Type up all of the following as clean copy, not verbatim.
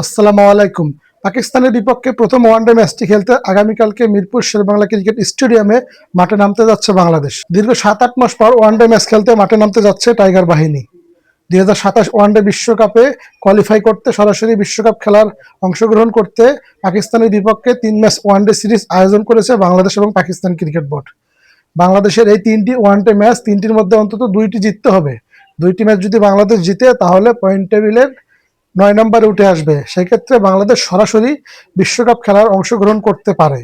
আসসালামু আলাইকুম। পাকিস্তানের বিপক্ষে প্রথম ওয়ানডে ম্যাচটি খেলতে আগামীকালকে মিরপুর শেরেবাংলা ক্রিকেট স্টেডিয়ামে মাঠে নামতে যাচ্ছে বাংলাদেশ। দীর্ঘ ৭-৮ মাস পর ওয়ানডে ম্যাচ খেলতে মাঠে নামতে যাচ্ছে টাইগার বাহিনী। ২০২৭ ওয়ানডে বিশ্বকাপে কোয়ালিফাই করতে সরাসরি বিশ্বকাপ খেলার অংশগ্রহণ করতে পাকিস্তানের বিপক্ষে ৩ ম্যাচ ওয়ানডে সিরিজ আয়োজন করেছে বাংলাদেশ এবং পাকিস্তান ক্রিকেট বোর্ড। বাংলাদেশের এই ৩টি ওয়ানডে ম্যাচ ৩টির মধ্যে অন্তত ২টি জিততে হবে। ২টি ম্যাচ যদি বাংলাদেশ জিতে তাহলে পয়েন্ট টেবিলের ৯ নম্বরে উঠে আসবে। সেক্ষেত্রে বাংলাদেশ সরাসরি বিশ্বকাপ খেলার অংশগ্রহণ করতে পারে।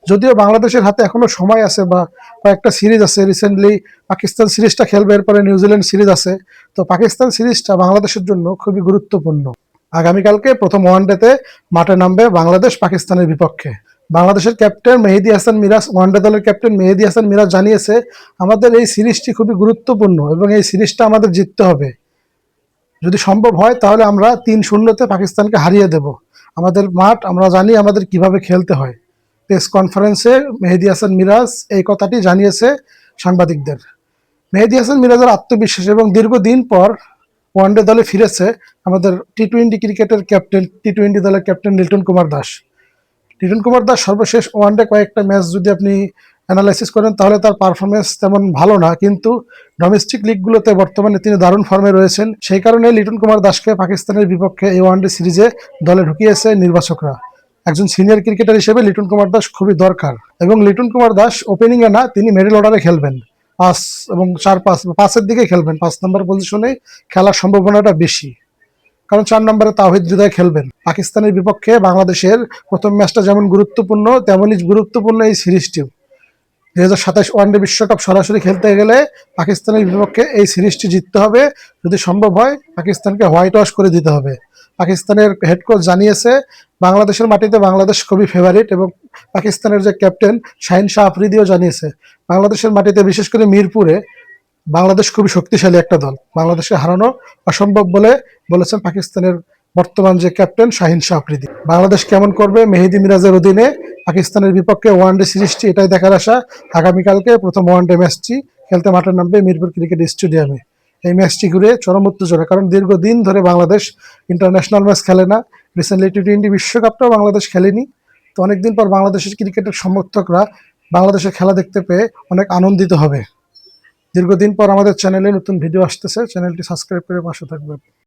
যদিও বাংলাদেশের হাতে এখনো সময় আছে বা কয়েকটা সিরিজ আছে, রিসেন্টলি পাকিস্তান সিরিজটা খেলবে, এরপরে নিউজিল্যান্ড সিরিজ আছে। তো পাকিস্তান সিরিজটা বাংলাদেশের জন্য খুবই গুরুত্বপূর্ণ। আগামীকালকে প্রথম ওয়ানডেতে মাঠে নামবে বাংলাদেশ পাকিস্তানের বিপক্ষে। বাংলাদেশের ক্যাপ্টেন মেহেদী হাসান মিরাজ, ওয়ানডে দলের ক্যাপ্টেন মেহেদী হাসান মিরাজ জানিয়েছে, আমাদের এই সিরিজটি খুবই গুরুত্বপূর্ণ এবং এই সিরিজটা আমাদের জিততে হবে। যদি সম্ভব হয় তাহলে আমরা ৩-০-তে পাকিস্তানকে হারিয়ে দেব। আমাদের মাঠ আমরা জানি আমাদের কিভাবে খেলতে হয়। প্রেস কনফারেন্সে মেহেদী হাসান মিরাজ এই কথাটি জানিয়েছে সাংবাদিকদের। মেহেদী হাসান মিরাজের আত্মবিশ্বাস এবং দীর্ঘদিন পর ওয়ানডে দলে ফিরেছে আমাদের টি-20 ক্রিকেটের ক্যাপ্টেন, টি-20 দলের ক্যাপ্টেন লিটন কুমার দাস। লিটন কুমার দাস সর্বশেষ ওয়ানডে কয়েকটা ম্যাচ যদি আপনি অ্যানালাইসিস করেন তাহলে তার পারফরমেন্স তেমন ভালো না, কিন্তু ডোমেস্টিক লিগগুলোতে বর্তমানে তিনি দারুণ ফর্মে রয়েছেন। সেই কারণে লিটন কুমার দাসকে পাকিস্তানের বিপক্ষে এই ওয়ানডে সিরিজে দলে ঢুকিয়েছে নির্বাচকরা। একজন সিনিয়র ক্রিকেটার হিসেবে লিটন কুমার দাস খুবই দরকার এবং লিটন কুমার দাস ওপেনিংয়ে না, তিনি মিডল অর্ডারে খেলবেন। ৫ এবং ৪-৫, ৫-এর দিকে খেলবেন। ৫ নম্বর পজিশনে খেলার সম্ভাবনাটা বেশি, কারণ ৪ নম্বরে তাওহিদ হৃদয় খেলবেন। পাকিস্তানের বিপক্ষে বাংলাদেশের প্রথম ম্যাচটা যেমন গুরুত্বপূর্ণ, তেমনই গুরুত্বপূর্ণ এই সিরিজটিও। ২০২৭ ওয়ানডে বিশ্বকাপ সরাসরি খেলতে গেলে পাকিস্তানের বিপক্ষে এই সিরিজটি জিততে হবে। যদি সম্ভব হয় পাকিস্তানকে হোয়াইট ওয়াশ করে দিতে হবে। পাকিস্তানের হেড কোচ জানিয়েছে বাংলাদেশের মাটিতে বাংলাদেশ খুবই ফেভারিট এবং পাকিস্তানের যে ক্যাপ্টেন শাহিন শাহ আফ্রিদিও জানিয়েছে বাংলাদেশের মাটিতে, বিশেষ করে মিরপুরে, বাংলাদেশ খুবই শক্তিশালী একটা দল, বাংলাদেশকে হারানো অসম্ভব বলে বলেছেন পাকিস্তানের বর্তমান যে ক্যাপ্টেন শাহিন শাহ আফ্রিদি। বাংলাদেশ কেমন করবে মেহেদী মিরাজের অধীনে পাকিস্তানের বিপক্ষে ওয়ানডে সিরিজটি, এটাই দেখার আশা। আগামীকালকে প্রথম ওয়ানডে ম্যাচটি খেলতে মাঠে নামবে মিরপুর ক্রিকেট স্টেডিয়ামে। এই ম্যাচটি ঘুরে চরম উত্তেজনা, কারণ দীর্ঘদিন ধরে বাংলাদেশ ইন্টারন্যাশনাল ম্যাচ খেলে না। রিসেন্টলি টি-20 বিশ্বকাপটাও বাংলাদেশ খেলেনি। তো অনেকদিন পর বাংলাদেশের ক্রিকেটের সমর্থকরা বাংলাদেশের খেলা দেখতে পেয়ে অনেক আনন্দিত হবে। দীর্ঘদিন পর আমাদের চ্যানেলে নতুন ভিডিও আসতেছে, চ্যানেলটি সাবস্ক্রাইব করে পাশে থাকবেন।